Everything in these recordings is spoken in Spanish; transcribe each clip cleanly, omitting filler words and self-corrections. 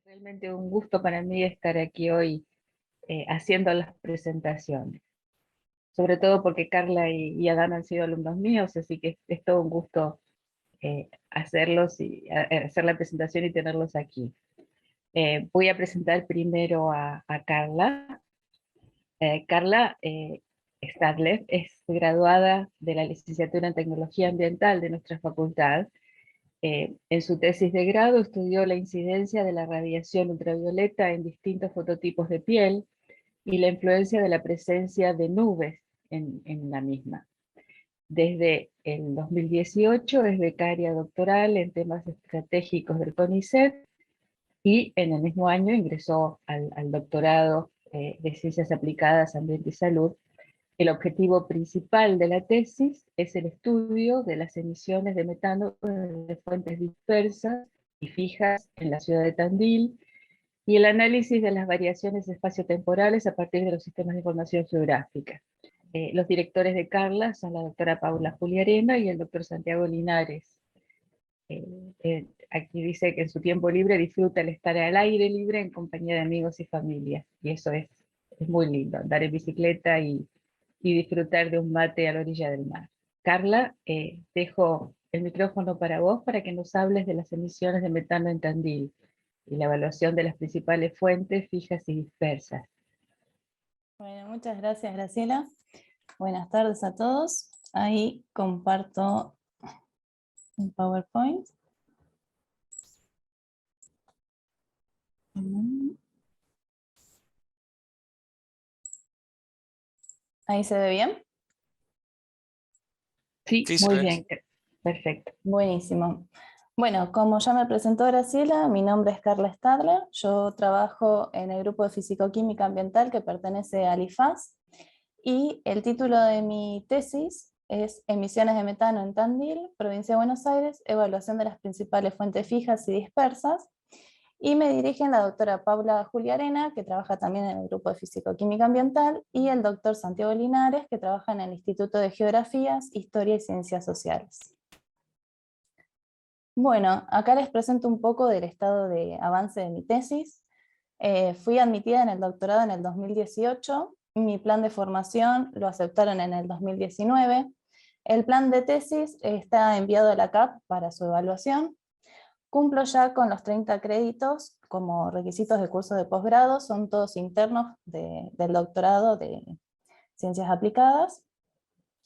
Realmente un gusto para mí estar aquí hoy haciendo las presentaciones, sobre todo porque Carla y Adán han sido alumnos míos, así que es todo un gusto hacerlos y hacer la presentación y tenerlos aquí. Voy a presentar primero a Carla. Carla Stadler es graduada de la licenciatura en Tecnología Ambiental de nuestra facultad. En su tesis de grado estudió la incidencia de la radiación ultravioleta en distintos fototipos de piel y la influencia de la presencia de nubes en la misma. Desde el 2018 es becaria doctoral en temas estratégicos del CONICET y en el mismo año ingresó al doctorado de Ciencias Aplicadas, Ambiente y Salud. El objetivo principal de la tesis es el estudio de las emisiones de metano de fuentes dispersas y fijas en la ciudad de Tandil y el análisis de las variaciones espaciotemporales a partir de los sistemas de información geográfica. Los directores de Carla son la doctora Paula Juliarena y el doctor Santiago Linares. Aquí dice que en su tiempo libre disfruta el estar al aire libre en compañía de amigos y familia, y eso es muy lindo, andar en bicicleta y disfrutar de un mate a la orilla del mar. Carla, dejo el micrófono para vos para que nos hables de las emisiones de metano en Tandil y la evaluación de las principales fuentes fijas y dispersas. Bueno, muchas gracias, Graciela. Buenas tardes a todos. Ahí comparto un PowerPoint. ¿Ahí se ve bien? Sí, Sí, muy bien, perfecto. Buenísimo. Bueno, como ya me presentó Graciela, mi nombre es Carla Stadler. Yo trabajo en el grupo de Físico-Química Ambiental que pertenece al IFAS. Y el título de mi tesis es Emisiones de metano en Tandil, provincia de Buenos Aires, evaluación de las principales fuentes fijas y dispersas. Y me dirigen la doctora Paula Juliarena, que trabaja también en el grupo de Físico-Química Ambiental, y el doctor Santiago Linares, que trabaja en el Instituto de Geografías, Historia y Ciencias Sociales. Bueno, acá les presento un poco del estado de avance de mi tesis. Fui admitida en el doctorado en el 2018, mi plan de formación lo aceptaron en el 2019, el plan de tesis está enviado a la CAP para su evaluación, cumplo ya con los 30 créditos como requisitos de curso de posgrado, son todos internos del doctorado de Ciencias Aplicadas,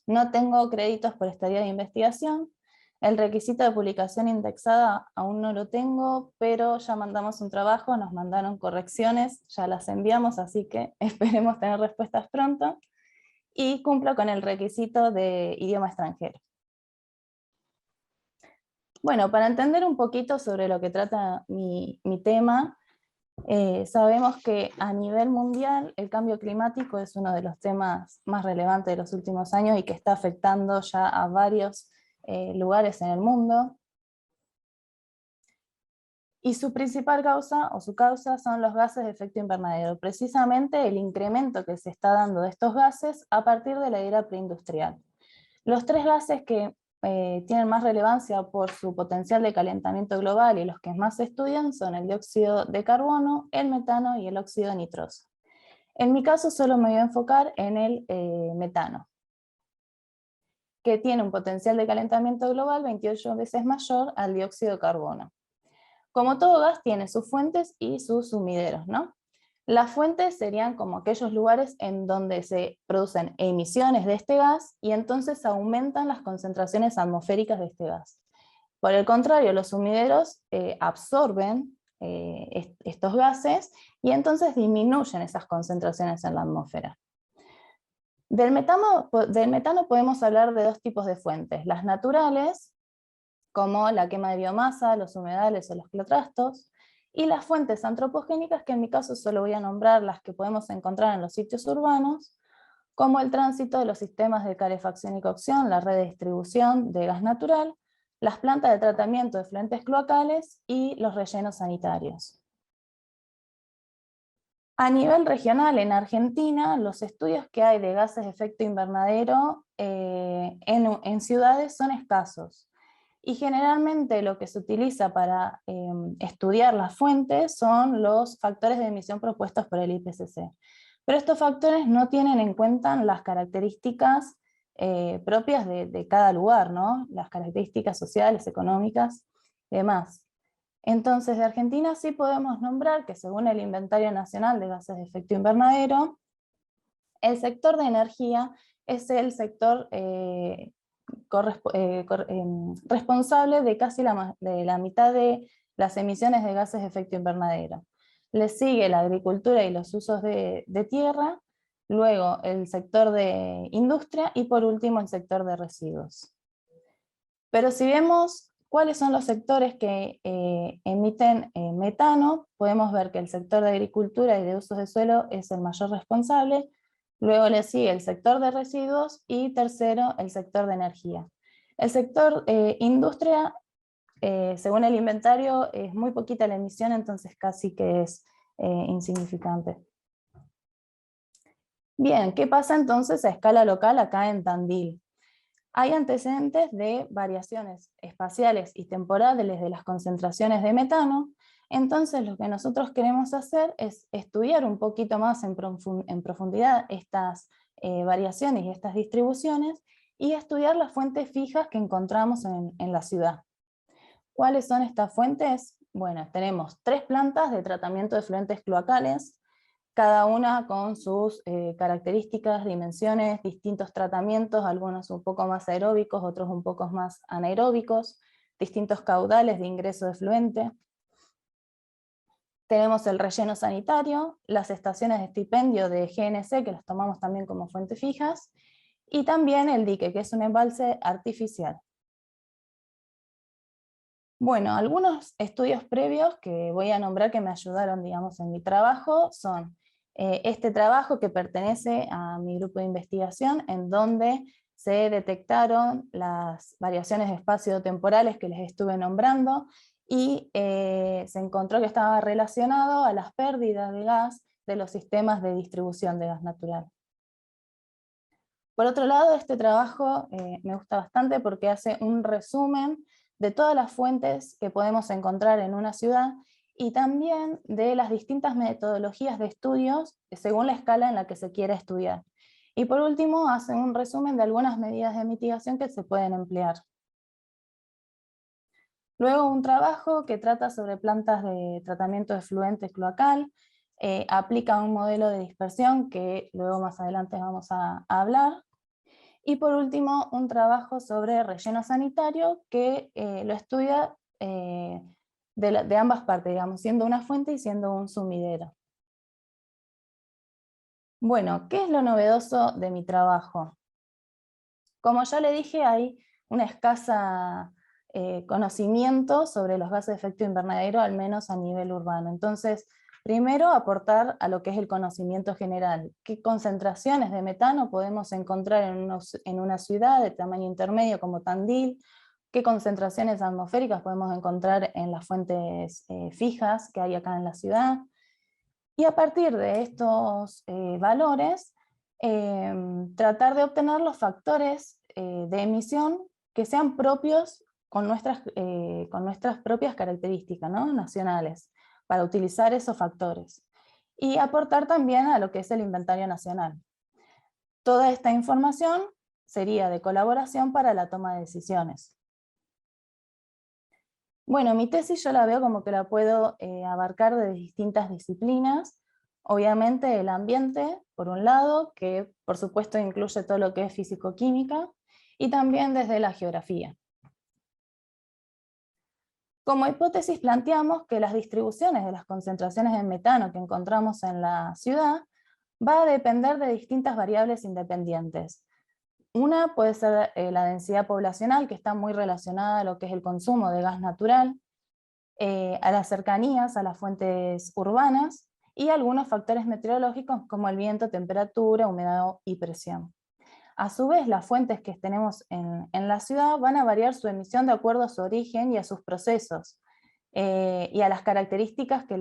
no tengo créditos por estadía de investigación. El requisito de publicación indexada aún no lo tengo, pero ya mandamos un trabajo, nos mandaron correcciones, ya las enviamos, así que esperemos tener respuestas pronto. Y cumplo con el requisito de idioma extranjero. Bueno, para entender un poquito sobre lo que trata mi tema, sabemos que a nivel mundial el cambio climático es uno de los temas más relevantes de los últimos años y que está afectando ya a varios lugares en el mundo. Y su principal causa, o su causa, son los gases de efecto invernadero, precisamente el incremento que se está dando de estos gases a partir de la era preindustrial. Los tres gases que tienen más relevancia por su potencial de calentamiento global y los que más se estudian son el dióxido de carbono, el metano y el óxido nitroso. En mi caso solo me voy a enfocar en el metano, que tiene un potencial de calentamiento global 28 veces mayor al dióxido de carbono. Como todo gas tiene sus fuentes y sus sumideros, ¿no? Las fuentes serían como aquellos lugares en donde se producen emisiones de este gas y entonces aumentan las concentraciones atmosféricas de este gas. Por el contrario, los sumideros absorben estos gases y entonces disminuyen esas concentraciones en la atmósfera. Del metano podemos hablar de dos tipos de fuentes, las naturales, como la quema de biomasa, los humedales o los clotrastos, y las fuentes antropogénicas, que en mi caso solo voy a nombrar las que podemos encontrar en los sitios urbanos, como el tránsito de los sistemas de calefacción y cocción, la red de distribución de gas natural, las plantas de tratamiento de efluentes cloacales y los rellenos sanitarios. A nivel regional, en Argentina, los estudios que hay de gases de efecto invernadero en ciudades son escasos. Y generalmente lo que se utiliza para estudiar las fuentes son los factores de emisión propuestos por el IPCC. Pero estos factores no tienen en cuenta las características propias de cada lugar, ¿no? Las características sociales, económicas y demás. Entonces, de Argentina sí podemos nombrar que según el Inventario Nacional de Gases de Efecto Invernadero, el sector de energía es el sector responsable de casi de la mitad de las emisiones de gases de efecto invernadero. Le sigue la agricultura y los usos de tierra, luego el sector de industria y por último el sector de residuos. Pero si vemos cuáles son los sectores que emiten metano, podemos ver que el sector de agricultura y de usos de suelo es el mayor responsable, luego le sigue el sector de residuos y tercero el sector de energía. El sector industria, según el inventario, es muy poquita la emisión, entonces casi que es insignificante. Bien, ¿qué pasa entonces a escala local acá en Tandil? Hay antecedentes de variaciones espaciales y temporales de las concentraciones de metano, entonces lo que nosotros queremos hacer es estudiar un poquito más en profundidad estas variaciones y estas distribuciones y estudiar las fuentes fijas que encontramos en la ciudad. ¿Cuáles son estas fuentes? Bueno, tenemos 3 plantas de tratamiento de efluentes cloacales, cada una con sus características, dimensiones, distintos tratamientos, algunos un poco más aeróbicos, otros un poco más anaeróbicos, distintos caudales de ingreso de efluente. Tenemos el relleno sanitario, las estaciones de estipendio de GNC, que las tomamos también como fuentes fijas, y también el dique, que es un embalse artificial. Bueno, algunos estudios previos que voy a nombrar que me ayudaron, digamos, en mi trabajo son este trabajo que pertenece a mi grupo de investigación, en donde se detectaron las variaciones espacio-temporales que les estuve nombrando, y se encontró que estaba relacionado a las pérdidas de gas de los sistemas de distribución de gas natural. Por otro lado, este trabajo me gusta bastante porque hace un resumen de todas las fuentes que podemos encontrar en una ciudad y también de las distintas metodologías de estudios según la escala en la que se quiera estudiar. Y por último, hace un resumen de algunas medidas de mitigación que se pueden emplear. Luego un trabajo que trata sobre plantas de tratamiento de efluente cloacal, aplica un modelo de dispersión que luego más adelante vamos a hablar. Y por último, un trabajo sobre relleno sanitario que lo estudia de ambas partes, digamos, siendo una fuente y siendo un sumidero. Bueno, ¿qué es lo novedoso de mi trabajo? Como ya le dije, hay una escasa conocimiento sobre los gases de efecto invernadero, al menos a nivel urbano. Entonces, primero aportar a lo que es el conocimiento general. ¿Qué concentraciones de metano podemos encontrar en una ciudad de tamaño intermedio como Tandil? ¿Qué concentraciones atmosféricas podemos encontrar en las fuentes fijas que hay acá en la ciudad? Y a partir de estos valores, tratar de obtener los factores de emisión que sean propios con nuestras propias características, ¿no?, nacionales, para utilizar esos factores. Y aportar también a lo que es el inventario nacional. Toda esta información sería de colaboración para la toma de decisiones. Bueno, mi tesis yo la veo como que la puedo abarcar de distintas disciplinas. Obviamente el ambiente, por un lado, que por supuesto incluye todo lo que es físico-química, y también desde la geografía. Como hipótesis planteamos que las distribuciones de las concentraciones de metano que encontramos en la ciudad va a depender de distintas variables independientes. Una puede ser la densidad poblacional, que está muy relacionada a lo que es el consumo de gas natural, a las cercanías a las fuentes urbanas, y algunos factores meteorológicos como el viento, temperatura, humedad y presión. A su vez, las fuentes que tenemos en la ciudad van a variar su emisión de acuerdo a su origen y a sus procesos, y a las características que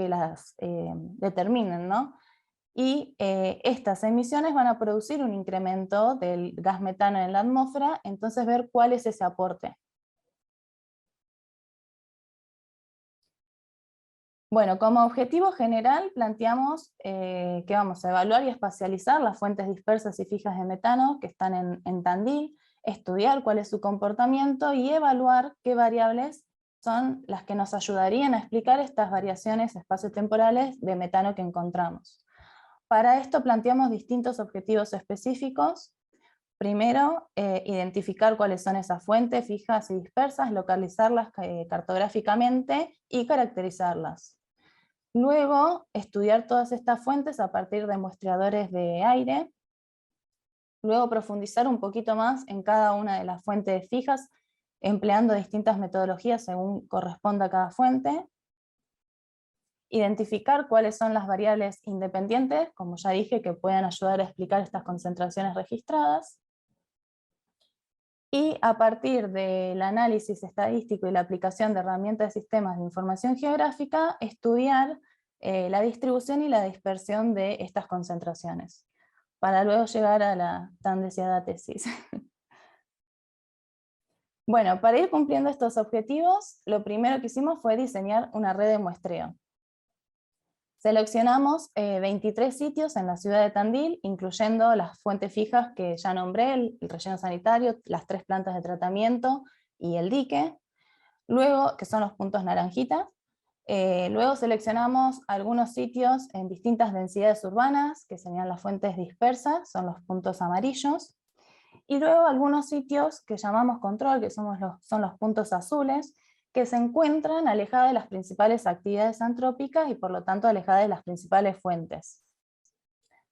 las determinen, ¿no? Y estas emisiones van a producir un incremento del gas metano en la atmósfera, entonces ver cuál es ese aporte. Bueno, como objetivo general planteamos que vamos a evaluar y espacializar las fuentes dispersas y fijas de metano que están en Tandil, estudiar cuál es su comportamiento y evaluar qué variables son las que nos ayudarían a explicar estas variaciones espaciotemporales de metano que encontramos. Para esto planteamos distintos objetivos específicos. Primero, identificar cuáles son esas fuentes fijas y dispersas, localizarlas cartográficamente y caracterizarlas. Luego, estudiar todas estas fuentes a partir de muestreadores de aire. Luego, profundizar un poquito más en cada una de las fuentes fijas, empleando distintas metodologías según corresponda a cada fuente. Identificar cuáles son las variables independientes, como ya dije, que puedan ayudar a explicar estas concentraciones registradas. Y a partir del análisis estadístico y la aplicación de herramientas de sistemas de información geográfica, estudiar la distribución y la dispersión de estas concentraciones, para luego llegar a la tan deseada tesis. Bueno, para ir cumpliendo estos objetivos, lo primero que hicimos fue diseñar una red de muestreo. Seleccionamos 23 sitios en la ciudad de Tandil, incluyendo las fuentes fijas que ya nombré, el relleno sanitario, las 3 plantas de tratamiento y el dique, luego, que son los puntos naranjitas. Luego seleccionamos algunos sitios en distintas densidades urbanas, que serían las fuentes dispersas, son los puntos amarillos, y luego algunos sitios que llamamos control, que son los puntos azules, que se encuentran alejadas de las principales actividades antrópicas y por lo tanto alejadas de las principales fuentes.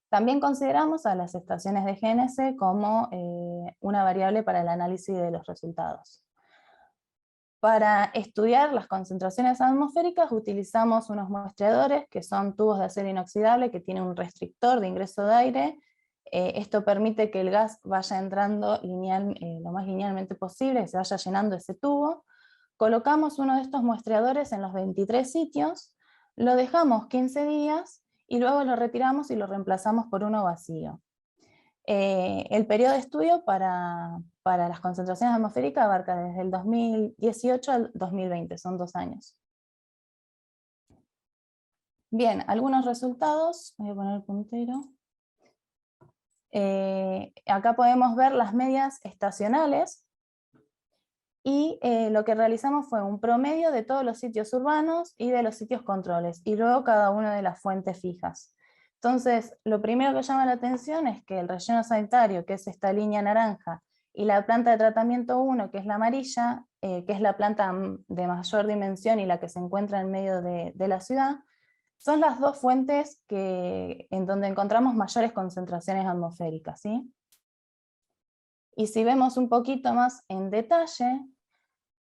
También consideramos a las estaciones de GNS como una variable para el análisis de los resultados. Para estudiar las concentraciones atmosféricas utilizamos unos muestreadores que son tubos de acero inoxidable que tienen un restrictor de ingreso de aire. Esto permite que el gas vaya entrando lo más linealmente posible, que se vaya llenando ese tubo. Colocamos uno de estos muestreadores en los 23 sitios, lo dejamos 15 días y luego lo retiramos y lo reemplazamos por uno vacío. El periodo de estudio para las concentraciones atmosféricas abarca desde el 2018 al 2020, son 2 años. Bien, algunos resultados, voy a poner el puntero. Acá podemos ver las medias estacionales, y lo que realizamos fue un promedio de todos los sitios urbanos y de los sitios controles, y luego cada una de las fuentes fijas. Entonces, lo primero que llama la atención es que el relleno sanitario, que es esta línea naranja, y la planta de tratamiento 1, que es la amarilla, que es la planta de mayor dimensión y la que se encuentra en medio de la ciudad, son las 2 fuentes en donde encontramos mayores concentraciones atmosféricas, ¿sí? Y si vemos un poquito más en detalle,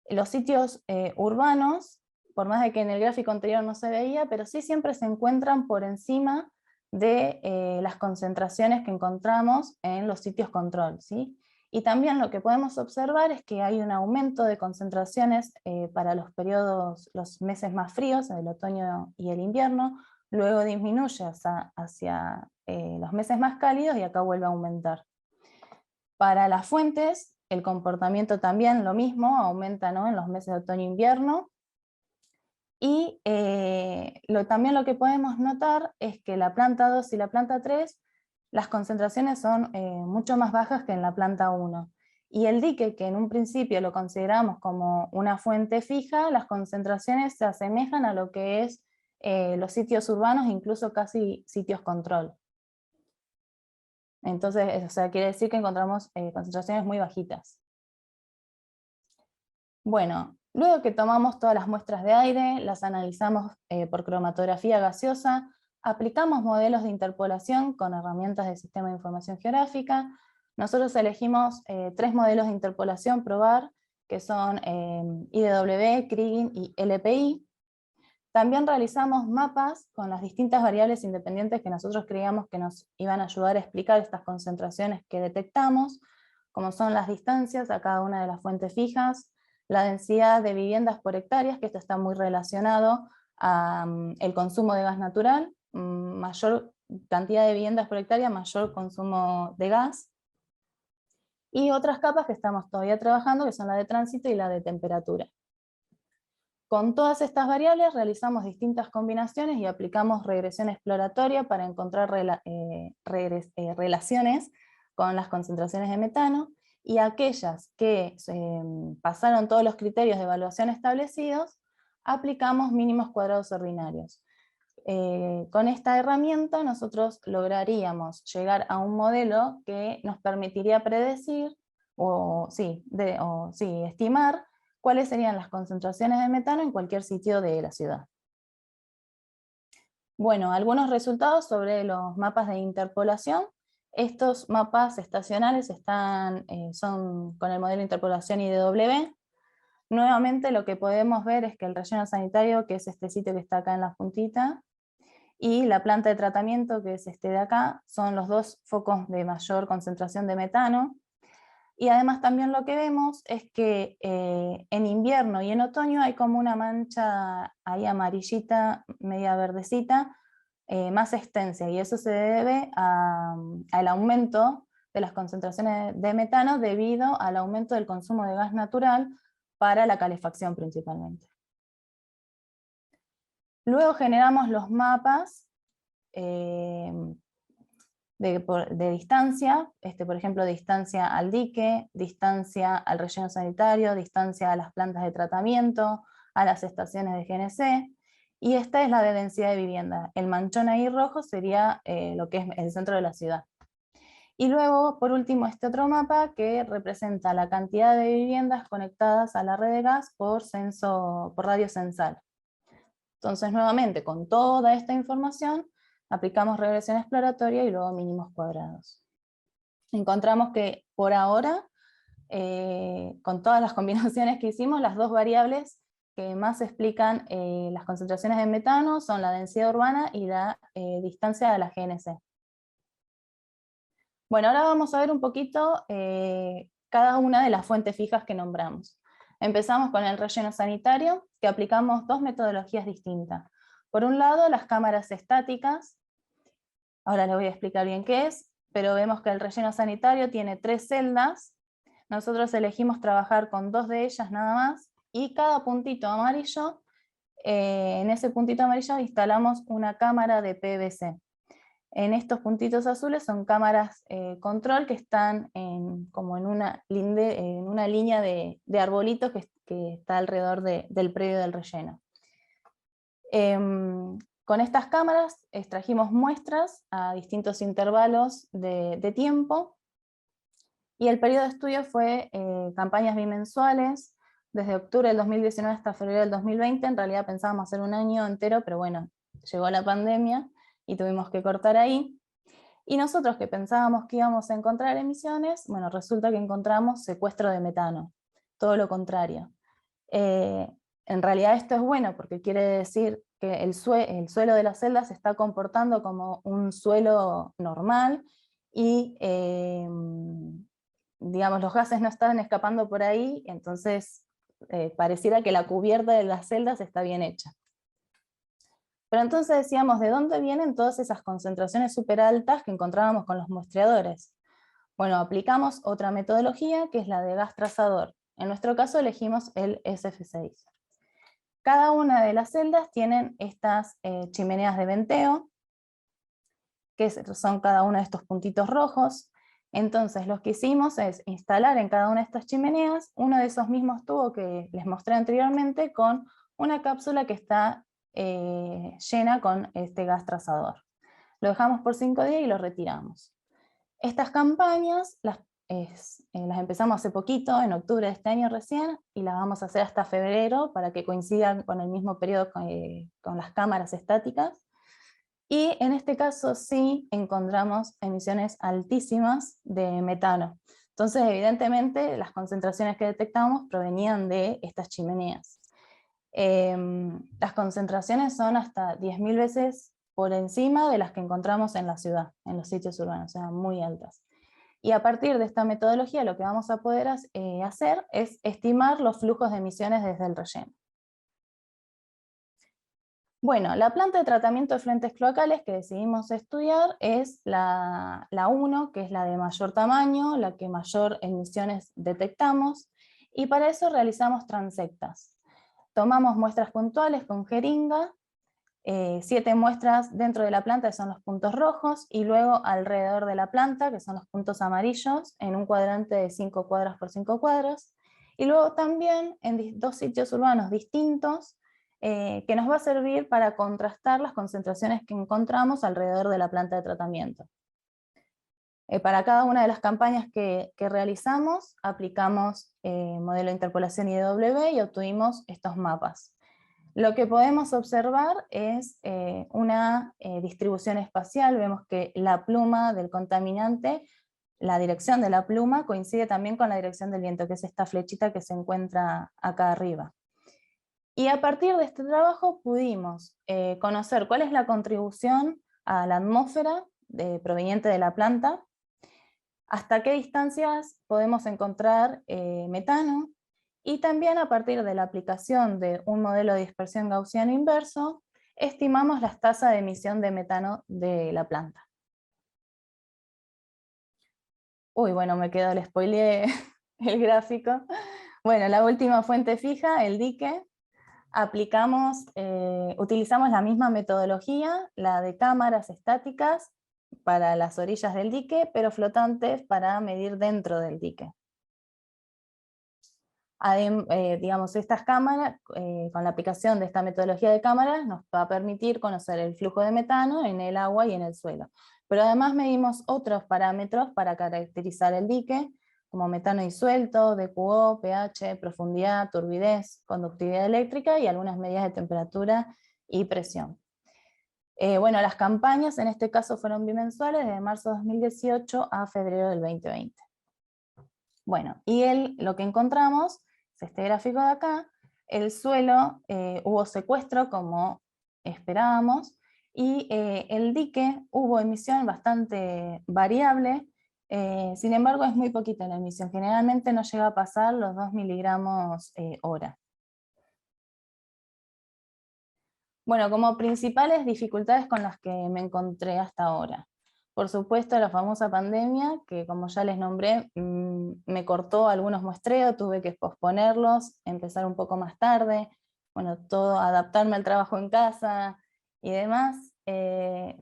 los sitios urbanos, por más de que en el gráfico anterior no se veía, pero sí siempre se encuentran por encima de las concentraciones que encontramos en los sitios control, ¿sí? Y también lo que podemos observar es que hay un aumento de concentraciones para los meses más fríos, el otoño y el invierno, luego disminuye hacia los meses más cálidos y acá vuelve a aumentar. Para las fuentes, el comportamiento también lo mismo, aumenta, ¿no?, en los meses de otoño e invierno. Y también lo que podemos notar es que la planta 2 y la planta 3, las concentraciones son mucho más bajas que en la planta 1. Y el dique, que en un principio lo consideramos como una fuente fija, las concentraciones se asemejan a lo que es los sitios urbanos, incluso casi sitios control. Entonces, o sea, quiere decir que encontramos concentraciones muy bajitas. Bueno, luego que tomamos todas las muestras de aire, las analizamos por cromatografía gaseosa, aplicamos modelos de interpolación con herramientas del Sistema de Información Geográfica. Nosotros elegimos 3 modelos de interpolación probar, que son IDW, Kriging y LPI. También realizamos mapas con las distintas variables independientes que nosotros creíamos que nos iban a ayudar a explicar estas concentraciones que detectamos, como son las distancias a cada una de las fuentes fijas, la densidad de viviendas por hectáreas, que esto está muy relacionado al consumo de gas natural, mayor cantidad de viviendas por hectárea, mayor consumo de gas, y otras capas que estamos todavía trabajando, que son la de tránsito y la de temperatura. Con todas estas variables realizamos distintas combinaciones y aplicamos regresión exploratoria para encontrar relaciones con las concentraciones de metano, y aquellas que pasaron todos los criterios de evaluación establecidos, aplicamos mínimos cuadrados ordinarios. Con esta herramienta nosotros lograríamos llegar a un modelo que nos permitiría predecir, estimar cuáles serían las concentraciones de metano en cualquier sitio de la ciudad. Bueno, algunos resultados sobre los mapas de interpolación. Estos mapas estacionales son con el modelo de interpolación IDW. Nuevamente lo que podemos ver es que el relleno sanitario, que es este sitio que está acá en la puntita, y la planta de tratamiento, que es este de acá, son los dos focos de mayor concentración de metano. Y además también lo que vemos es que en invierno y en otoño hay como una mancha ahí amarillita, media verdecita, más extensa, y eso se debe al aumento de las concentraciones de metano debido al aumento del consumo de gas natural para la calefacción principalmente. Luego generamos los mapas de distancia, por ejemplo, distancia al dique, distancia al relleno sanitario, distancia a las plantas de tratamiento, a las estaciones de GNC, y esta es la de densidad de vivienda. El manchón ahí rojo sería lo que es el centro de la ciudad. Y luego, por último, este otro mapa que representa la cantidad de viviendas conectadas a la red de gas por radio censal. Entonces, nuevamente, con toda esta información, aplicamos regresión exploratoria y luego mínimos cuadrados. Encontramos que por ahora, con todas las combinaciones que hicimos, las dos variables que más explican las concentraciones de metano son la densidad urbana y la distancia de la GNC. Bueno, ahora vamos a ver un poquito cada una de las fuentes fijas que nombramos. Empezamos con el relleno sanitario, que aplicamos dos metodologías distintas. Por un lado, las cámaras estáticas. Ahora les voy a explicar bien qué es, pero vemos que el relleno sanitario tiene 3 celdas. Nosotros elegimos trabajar con 2 de ellas nada más, y cada puntito amarillo, en ese puntito amarillo instalamos una cámara de PVC. En estos puntitos azules son cámaras control que están como en una línea de arbolitos que está alrededor del predio del relleno. Con estas cámaras extrajimos muestras a distintos intervalos de tiempo, y el periodo de estudio fue campañas bimensuales, desde octubre del 2019 hasta febrero del 2020. En realidad pensábamos hacer un año entero, pero bueno, llegó la pandemia y tuvimos que cortar ahí. Y nosotros, que pensábamos que íbamos a encontrar emisiones, bueno, resulta que encontramos secuestro de metano, todo lo contrario. En realidad esto es bueno, porque quiere decir que el suelo de la celda se está comportando como un suelo normal, y digamos, los gases no están escapando por ahí, entonces pareciera que la cubierta de las celdas está bien hecha. Pero entonces decíamos, ¿de dónde vienen todas esas concentraciones súper altas que encontrábamos con los muestreadores? Bueno, aplicamos otra metodología, que es la de gas trazador. En nuestro caso elegimos el SF6. Cada una de las celdas tienen estas chimeneas de venteo, que son cada uno de estos puntitos rojos. Entonces lo que hicimos es instalar en cada una de estas chimeneas uno de esos mismos tubos que les mostré anteriormente, con una cápsula que está llena con este gas trazador. Lo dejamos por 5 días y lo retiramos. Estas campañas las empezamos hace poquito, en octubre de este año recién, y las vamos a hacer hasta febrero para que coincidan con el mismo periodo con las cámaras estáticas. Y en este caso sí encontramos emisiones altísimas de metano. Entonces, evidentemente, las concentraciones que detectamos provenían de estas chimeneas. Las concentraciones son hasta 10.000 veces por encima de las que encontramos en la ciudad, en los sitios urbanos, o sea, muy altas. Y a partir de esta metodología lo que vamos a poder hacer es estimar los flujos de emisiones desde el relleno. Bueno, la planta de tratamiento de efluentes cloacales que decidimos estudiar es la 1, que es la de mayor tamaño, la que mayor emisiones detectamos, y para eso realizamos transectas. Tomamos muestras puntuales con jeringa, 7 muestras dentro de la planta, que son los puntos rojos, y luego alrededor de la planta, que son los puntos amarillos, en un cuadrante de 5 cuadras por 5 cuadras, y luego también en 2 sitios urbanos distintos, que nos va a servir para contrastar las concentraciones que encontramos alrededor de la planta de tratamiento. Para cada una de las campañas que realizamos, aplicamos modelo de interpolación IDW y obtuvimos estos mapas. Lo que podemos observar es una distribución espacial. Vemos que la pluma del contaminante, la dirección de la pluma, coincide también con la dirección del viento, que es esta flechita que se encuentra acá arriba. Y a partir de este trabajo pudimos conocer cuál es la contribución a la atmósfera proveniente de la planta, hasta qué distancias podemos encontrar metano, y también a partir de la aplicación de un modelo de dispersión gaussiano inverso, estimamos las tasas de emisión de metano de la planta. Uy, bueno, me quedó, le spoileé el gráfico. Bueno, la última fuente fija, el dique, utilizamos la misma metodología, la de cámaras estáticas para las orillas del dique, pero flotantes para medir dentro del dique. Digamos, estas cámaras, con la aplicación de esta metodología de cámaras, nos va a permitir conocer el flujo de metano en el agua y en el suelo. Pero además medimos otros parámetros para caracterizar el dique, como metano disuelto, DQO, pH, profundidad, turbidez, conductividad eléctrica y algunas medidas de temperatura y presión. Bueno, las campañas en este caso fueron bimensuales, desde marzo de 2018 a febrero del 2020. Bueno, y lo que encontramos es este gráfico de acá. El suelo, hubo secuestro como esperábamos, y el dique hubo emisión bastante variable, sin embargo es muy poquita la emisión, generalmente no llega a pasar los 2 miligramos hora. Bueno, como principales dificultades con las que me encontré hasta ahora. Por supuesto, la famosa pandemia, que como ya les nombré, me cortó algunos muestreos, tuve que posponerlos, empezar un poco más tarde, bueno, todo, adaptarme al trabajo en casa y demás.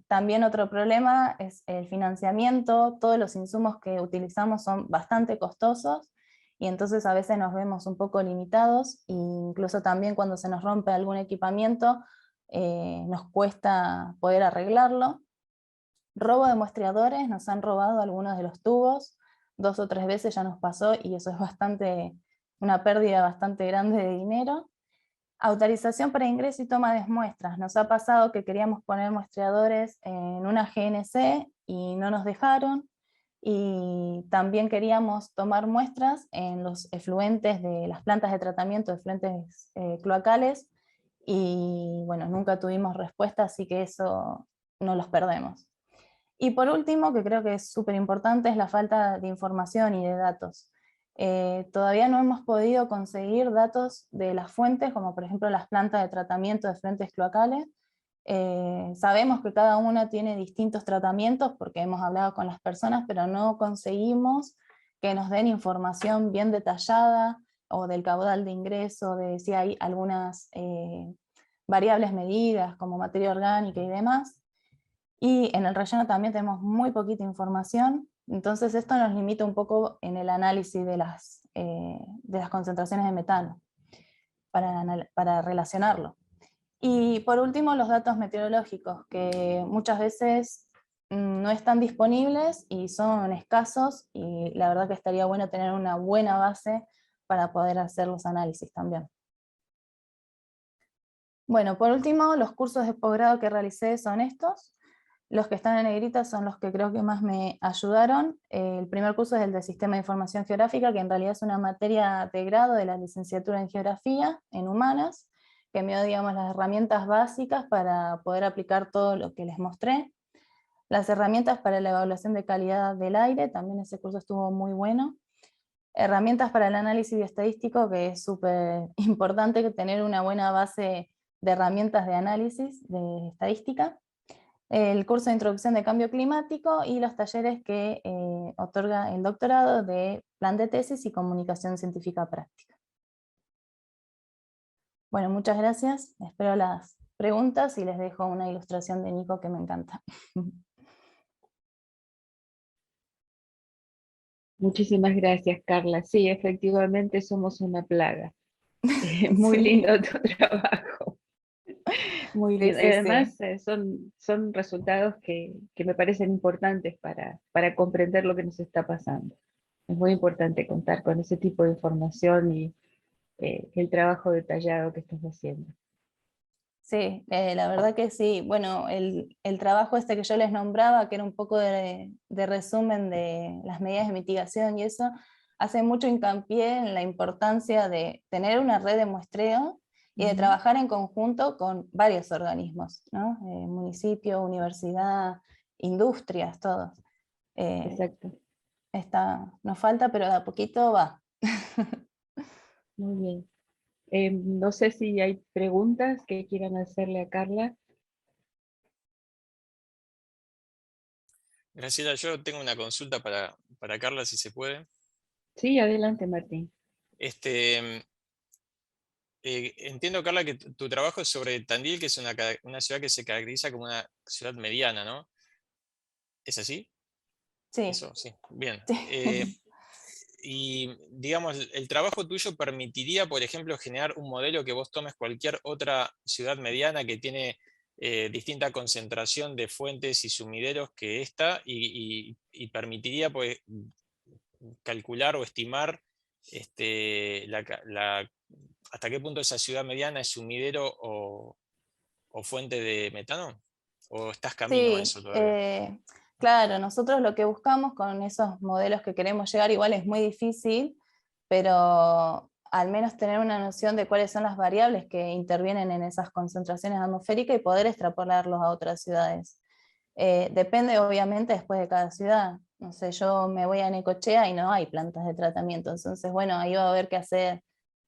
También otro problema es el financiamiento. Todos los insumos que utilizamos son bastante costosos, y entonces a veces nos vemos un poco limitados, e incluso también cuando se nos rompe algún equipamiento, nos cuesta poder arreglarlo. Robo de muestreadores, nos han robado algunos de los tubos, 2 o 3 veces ya nos pasó, y eso es una pérdida bastante grande de dinero. Autorización para ingreso y toma de muestras. Nos ha pasado que queríamos poner muestreadores en una GNC y no nos dejaron, y también queríamos tomar muestras en los efluentes de las plantas de tratamiento, efluentes cloacales, y bueno, nunca tuvimos respuesta, así que eso no los perdemos. Y por último, que creo que es súper importante, es la falta de información y de datos. Todavía no hemos podido conseguir datos de las fuentes, como por ejemplo las plantas de tratamiento de efluentes cloacales. Sabemos que cada una tiene distintos tratamientos porque hemos hablado con las personas, pero no conseguimos que nos den información bien detallada, o del caudal de ingreso, de si hay algunas variables medidas como materia orgánica y demás. Y en el relleno también tenemos muy poquita información, entonces esto nos limita un poco en el análisis de las concentraciones de metano, para relacionarlo. Y por último, los datos meteorológicos, que muchas veces no están disponibles y son escasos, y la verdad que estaría bueno tener una buena base para poder hacer los análisis también. Bueno, por último, los cursos de posgrado que realicé son estos. Los que están en negrita son los que creo que más me ayudaron. El primer curso es el de Sistema de Información Geográfica, que en realidad es una materia de grado de la licenciatura en Geografía, en Humanas, que me dio, digamos, las herramientas básicas para poder aplicar todo lo que les mostré. Las herramientas para la evaluación de calidad del aire, también ese curso estuvo muy bueno. Herramientas para el análisis bioestadístico, que es súper importante tener una buena base de herramientas de análisis de estadística. El curso de Introducción de Cambio Climático y los talleres que otorga el doctorado de Plan de Tesis y Comunicación Científica Práctica. Bueno, muchas gracias. Espero las preguntas y les dejo una ilustración de Nico que me encanta. Muchísimas gracias, Carla. Sí, efectivamente somos una plaga. Muy Sí, lindo tu trabajo. Muy sí, lindo. Y sí, sí. además son resultados que me parecen importantes para comprender lo que nos está pasando. Es muy importante contar con ese tipo de información y el trabajo detallado que estás haciendo. Sí, la verdad que sí. Bueno, el trabajo este que yo les nombraba, que era un poco de resumen de las medidas de mitigación y eso, hace mucho hincapié en la importancia de tener una red de muestreo y de Ujú. trabajar en conjunto con varios organismos, ¿no? Municipio, universidad, industrias, todos. Eh, Exacto. nos falta, pero de a poquito va. Muy bien. No sé si hay preguntas que quieran hacerle a Carla. Graciela, yo tengo una consulta para Carla, si se puede. Sí, adelante, Martín. Este, entiendo, Carla, que tu trabajo es sobre Tandil, que es una ciudad que se caracteriza como una ciudad mediana, ¿no? ¿Es así? Sí, Eso, sí. Bien. sí. Y digamos, el trabajo tuyo permitiría, por ejemplo, generar un modelo que vos tomes cualquier otra ciudad mediana que tiene distinta concentración de fuentes y sumideros que esta, y permitiría, pues, calcular o estimar hasta qué punto esa ciudad mediana es sumidero o fuente de metano. ¿O estás camino a Sí, eso todavía? claro, nosotros lo que buscamos con esos modelos que queremos llegar, igual es muy difícil, pero al menos tener una noción de cuáles son las variables que intervienen en esas concentraciones atmosféricas y poder extrapolarlos a otras ciudades. Depende obviamente después de cada ciudad. No sé, yo me voy a Necochea y no hay plantas de tratamiento, entonces bueno, ahí va a haber que hacer,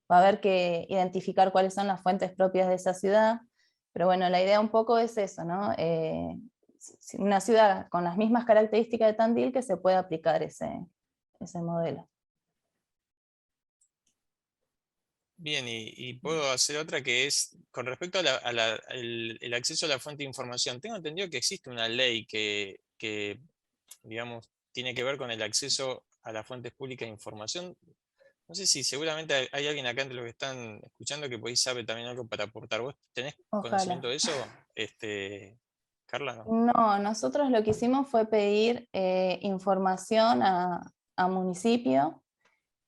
va a haber que identificar cuáles son las fuentes propias de esa ciudad, pero bueno, la idea un poco es eso, ¿no? Una ciudad con las mismas características de Tandil que se pueda aplicar ese modelo. Bien, y puedo hacer otra que es con respecto a el acceso a la fuente de información. Tengo entendido que existe una ley que, digamos, tiene que ver con el acceso a las fuentes públicas de información. No sé si seguramente hay alguien acá entre los que están escuchando que por ahí sabe también algo para aportar. ¿Vos tenés Ojalá. conocimiento de eso? Carla, ¿no? No, nosotros lo que hicimos fue pedir información a municipio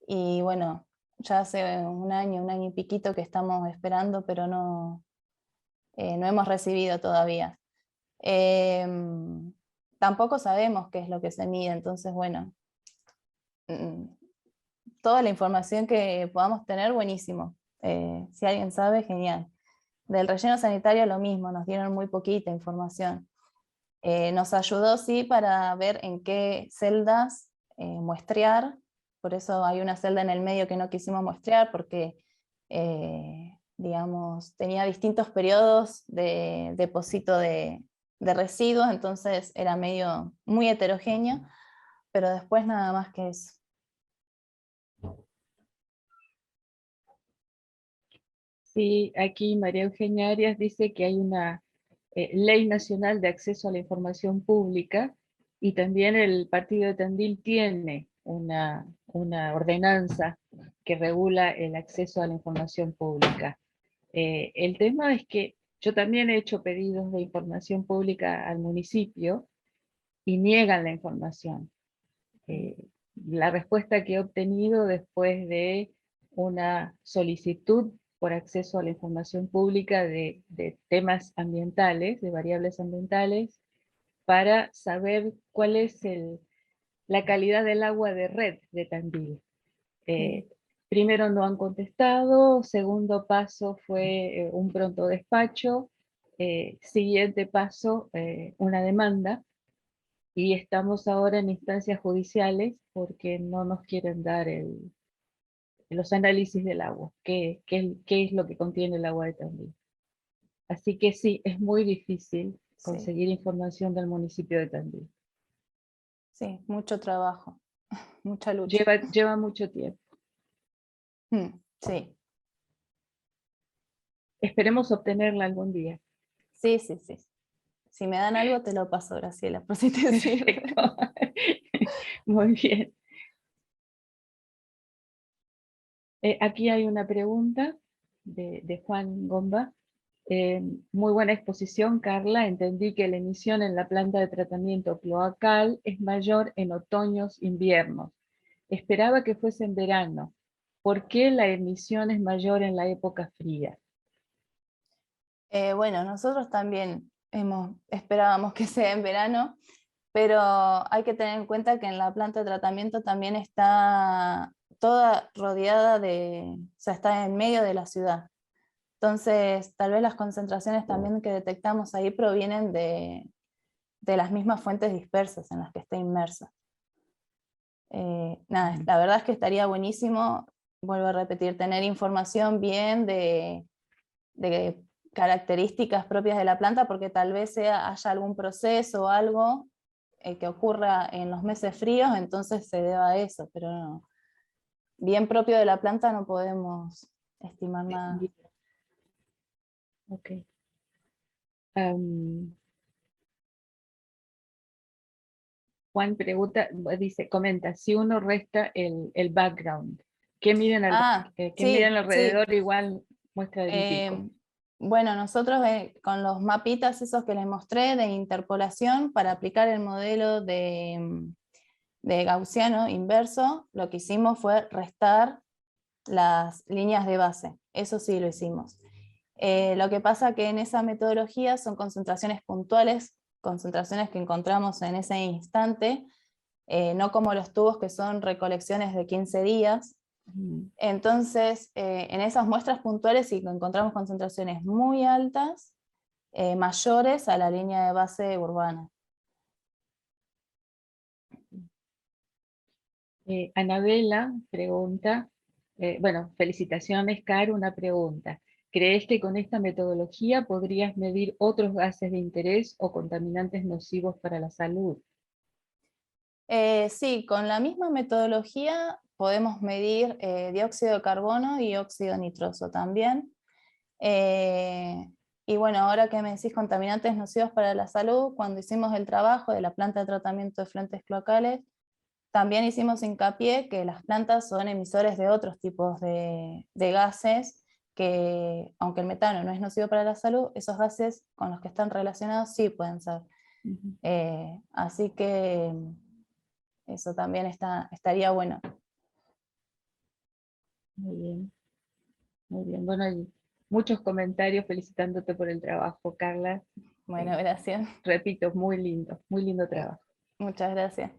y bueno, ya hace un año y piquito que estamos esperando, pero no hemos recibido todavía. Tampoco sabemos qué es lo que se mide, entonces bueno, mm, toda la información que podamos tener, buenísimo. Si alguien sabe, genial. Del relleno sanitario lo mismo, nos dieron muy poquita información. Nos ayudó, sí, para ver en qué celdas muestrear, por eso hay una celda en el medio que no quisimos muestrear, porque digamos, tenía distintos periodos de depósito de residuos, entonces era medio muy heterogéneo, pero después nada más que eso. Sí, aquí María Eugenia Arias dice que hay una Ley Nacional de Acceso a la Información Pública y también el Partido de Tandil tiene una ordenanza que regula el acceso a la información pública. El tema es que yo también he hecho pedidos de información pública al municipio y niegan la información. Eh, la respuesta que he obtenido después de una solicitud por acceso a la información pública de temas ambientales, de variables ambientales, para saber cuál es la calidad del agua de red de Tandil. Mm. Eh, Primero no han contestado, segundo paso fue un pronto despacho, siguiente paso una demanda y estamos ahora en instancias judiciales porque no nos quieren dar los análisis del agua, qué es lo que contiene el agua de Tandil. Así que sí, es muy difícil Sí, conseguir información del municipio de Tandil. sí, mucho trabajo, mucha lucha. Lleva mucho tiempo. Sí. Esperemos obtenerla algún día. Sí, sí, sí. Si me dan algo te lo paso, Graciela, por si te sirve. Perfecto. Muy bien. Aquí hay una pregunta de Juan Gomba. Muy buena exposición, Carla. Entendí que la emisión en la planta de tratamiento cloacal es mayor en otoños, inviernos. Esperaba que fuese en verano. ¿Por qué la emisión es mayor en la época fría? Bueno, nosotros también esperábamos que sea en verano, pero hay que tener en cuenta que en la planta de tratamiento también está toda rodeada o sea, está en medio de la ciudad. Entonces, tal vez las concentraciones también que detectamos ahí provienen de las mismas fuentes dispersas en las que está inmersa. Nada, la verdad es que estaría buenísimo, vuelvo a repetir, tener información bien de características propias de la planta, porque tal vez haya algún proceso o algo que ocurra en los meses fríos, entonces se deba a eso, pero no, bien propio de la planta no podemos estimar nada. Ok. Juan pregunta, dice, comenta, si uno resta el background, ¿qué miden, qué miden Sí, sí. alrededor? Igual muestra del pico. Bueno, nosotros con los mapitas esos que les mostré de interpolación para aplicar el modelo de gaussiano inverso, lo que hicimos fue restar las líneas de base. Eso sí lo hicimos. Lo que pasa que en esa metodología son concentraciones puntuales, concentraciones que encontramos en ese instante, no como los tubos que son recolecciones de 15 días. Entonces, en esas muestras puntuales sí encontramos concentraciones muy altas, mayores a la línea de base urbana. Anabela pregunta, bueno, felicitaciones, Caro, una pregunta. ¿Crees que con esta metodología podrías medir otros gases de interés o contaminantes nocivos para la salud? Sí, con la misma metodología podemos medir dióxido de carbono y óxido nitroso también. Y bueno, ahora que me decís contaminantes nocivos para la salud, cuando hicimos el trabajo de la planta de tratamiento de efluentes cloacales, también hicimos hincapié que las plantas son emisores de otros tipos de gases, que aunque el metano no es nocivo para la salud, esos gases con los que están relacionados sí pueden ser. Así que eso también estaría bueno. Muy bien, muy bien. Bueno, hay muchos comentarios felicitándote por el trabajo, Carla. Bueno, gracias. Repito, muy lindo trabajo. Muchas gracias.